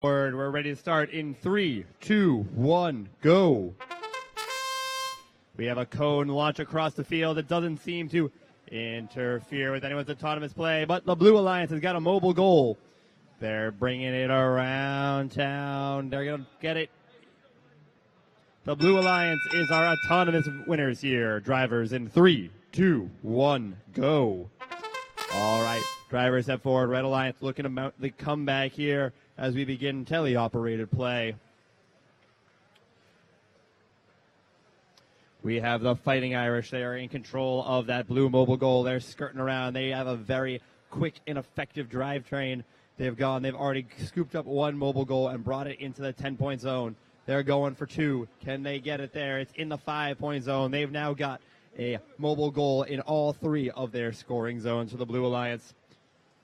We're ready to start in 3, 2, 1, go. We have a cone launch across the field. It doesn't seem to interfere with anyone's autonomous play, but the Blue Alliance has got a mobile goal. They're bringing it around town. They're going to get it. The Blue Alliance is our autonomous winners here. Drivers in 3, 2, 1, go. All right, drivers step forward. Red Alliance looking to mount the comeback here as we begin teleoperated play. We have the Fighting Irish. They are in control of that blue mobile goal. They're skirting around. They have a very quick and effective drivetrain. They've already scooped up one mobile goal and brought it into the 10-point zone. They're going for 2. Can they get it there? It's in the 5-point zone. They've now got a mobile goal in all 3 of their scoring zones for the Blue Alliance.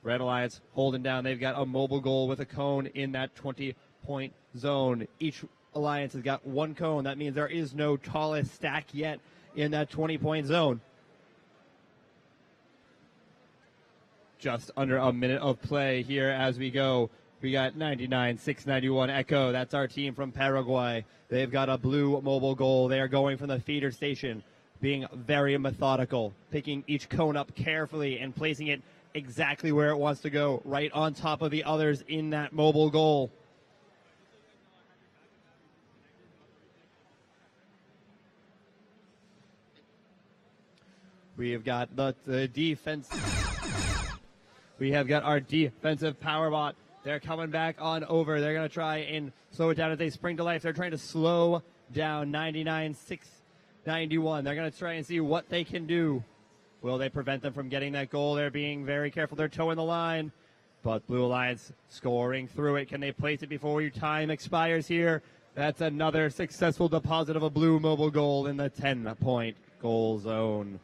Red Alliance holding down. They've got a mobile goal with a cone in that 20-point zone. Each Alliance has got 1 cone. That means there is no tallest stack yet in that 20-point zone. Just under a minute of play here as we go. We got 99, 691 Echo. That's our team from Paraguay. They've got a blue mobile goal. They are going from the feeder station, being very methodical, picking each cone up carefully and placing it exactly where it wants to go, right on top of the others in that mobile goal. We have got the defense. We have got our defensive power bot. They're coming back on over. They're going to try and slow it down as they spring to life. They're trying to slow down 99, 691. They're going to try and see what they can do. Will they prevent them from getting that goal? They're being very careful. They're toeing the line. But Blue Alliance scoring through it. Can they place it before your time expires here? That's another successful deposit of a blue mobile goal in the 10-point goal zone.